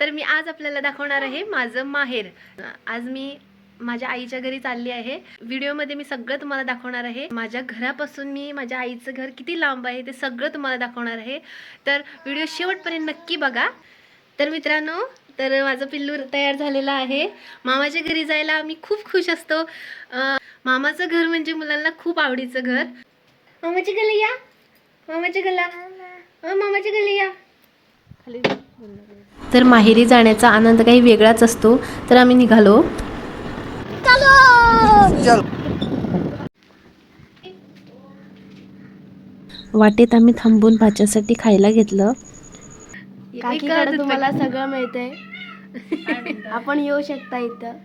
तर मी आज आपल्याला दाखवणार आहे माझं माहेर। आज मी माझ्या आईच्या घरी चालली आहे। व्हिडिओमध्ये मी सगळं तुम्हाला दाखवणार आहे। माझ्या घरापासून मी माझ्या आईचं घर किती लांब आहे ते सगळं तुम्हाला दाखवणार आहे। तर व्हिडिओ शेवटपर्यंत नक्की बघा। तर मित्रांनो, तर माझं पिल्लू तयार झालेलं आहे। मामाच्या घरी जायला आम्ही खूप खुश असतो। मामाचं घर म्हणजे मुलांना खूप आवडीचं घर। मामाची गल्ली या, मामाची गल्ला, मामाची गल्ली या। तर माहेरी जाण्याचा आनंद काही वेगळाच असतो। तर आम्ही निघालो। वाटेत आम्ही थांबून भाच्यासाठी खायला घेतलं। काकीकडे तुम्हाला सगळं मिळतंय, आपण येऊ शकता इथं।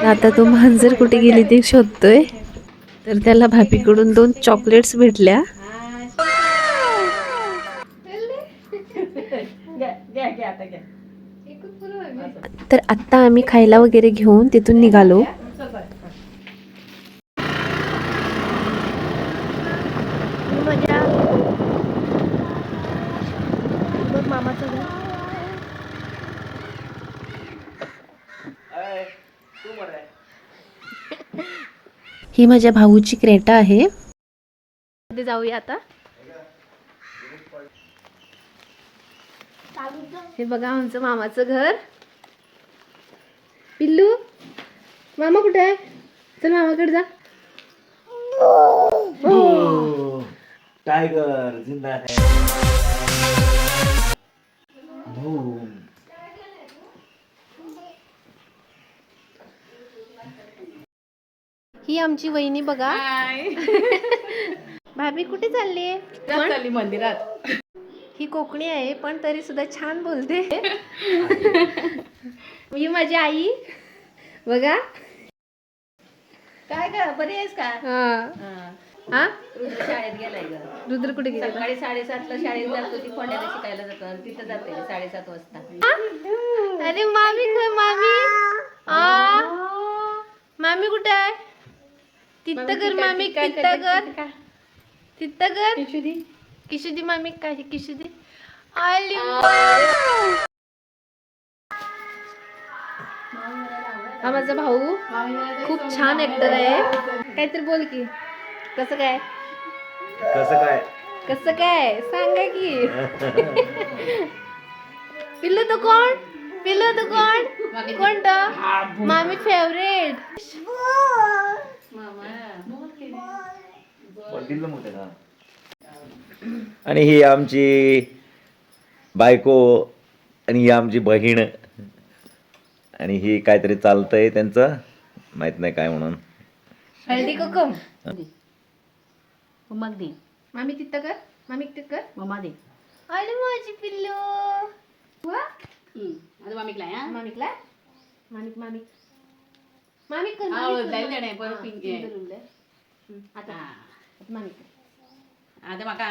आता तो मांजर कुठे गेली ते शोधतोय। तर त्याला भाभीकडून 2 चॉकलेट्स भेटल्या। तर आत्ता आम्ही खायला वगैरे घेऊन तिथून निघालो। मामाचं घर ही माझ्या भाऊची क्रेटा आहे। जाऊया आता। हे बघा आमचं मामाचं घर। पिल्लू, मामा कुठे आहे? चल मामाकडे जा। टाइगर जिंदा है। धूम। ही आमची वहिनी बघा। भाभी कुठे चालली आहे? चालली मंदिरात। ही कोकणी आहे पण तरी सुद्धा छान बोलते। ही माझी आई बघा। काय ग, बरी आहेस का? हा, रुद्र शाळेत गेलाय ग। रुद्र कुठे गेला? सकाळी 7:30 ला शाळेत जातो, ती फोंड्याला शिकायला जातो, तिथं जाते 7:30 वाजता। अरे मामी मामी मामी कुठे आहे? तिथं कर मामी, तिथं कर, तिथं कर। किशुदी मामी काय किशुदी आली। हा माझा भाऊ खूप छान ऍक्टर आहे। काहीतरी बोल की, कसं काय कसं काय? कसं काय सांगा की। पिल्लू तो कोण? पिल्लू तो कोण? कोणतं? मामी फेवरेट। दिलं मोठे ना। आणि ही आमची बायको आणि ही आमची बहीण आणि ही काहीतरी चालतंय त्यांचं, माहित नाही काय म्हणून। हळदी कुकुम। मग दे मामी तिथं कर, मामी तिथं कर। मम्मा दे। आले माझी पिल्लू। वा आता मामिकला या मामिकला मामिक मामिक मामिक कर, हा, मामिक कर, जाईल मामिक. त्याने, परत हा, पिंकी आहे. सुंदर उरलंय. आता मामिक कर. आता माका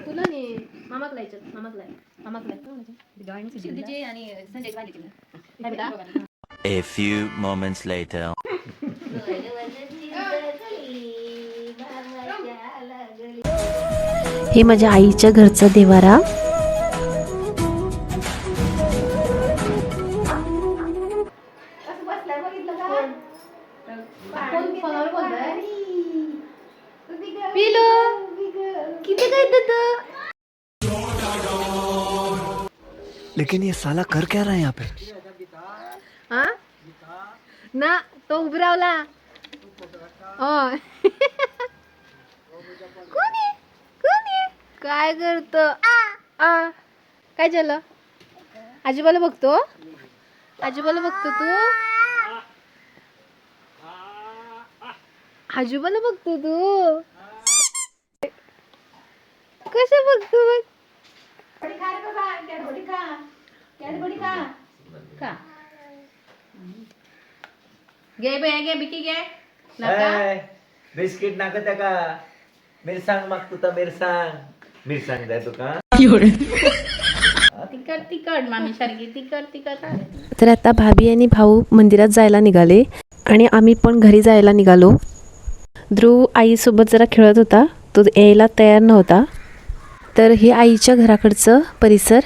तुला नाही मामाक लायच्यात, मामाक लाय, मामाक लाय। सिद्धीची आणि संजयची भाजी केली. काय बेटा? A few moments later. हे माझ्या आईच्या घरचा देवारा। पिलो किती काय देतं? लेकिन ये साला कर क्या रहा है यहाँ पे? हा ना, तो उभरावला। कोण आहे? कोण आहे? काय करतो? काय झालं? आजोबाला बघतो, आजोबाला बघतो तू, आजोबाला बघतो तू। कसं बघतो बघ? का घे बे, घे बिकी घे नका। बिस्किट नाकत का? मिरसांग मागतो तर मिरसांग, मिरसांग द्या तुका। तिकट तिकट मामी सारखी तिकट तिकट। तर आता भाभी आणि भाऊ मंदिरात जायला निघाले आणि आम्ही पण घरी जायला निघालो। ध्रुव आईसोबत जरा खेळत होता, तो यायला तयार नव्हता. तर हे आईच्या घराकडचं परिसर.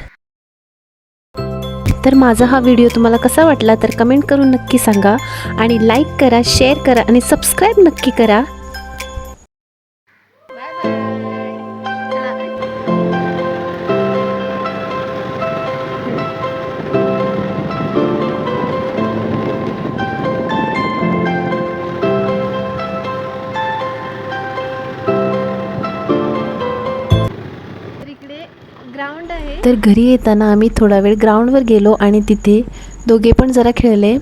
तर माझा हा व्हिडिओ तुम्हाला कसा वाटला तर कमेंट करून नक्की सांगा आणि लाईक करा, शेअर करा आणि सबस्क्राईब नक्की करा. ग्राउंड आहे. तर घरी येताना आम्ही थोडा वेळ ग्राउंडवर गेलो आणि तिथे दोघे पण जरा खेळले.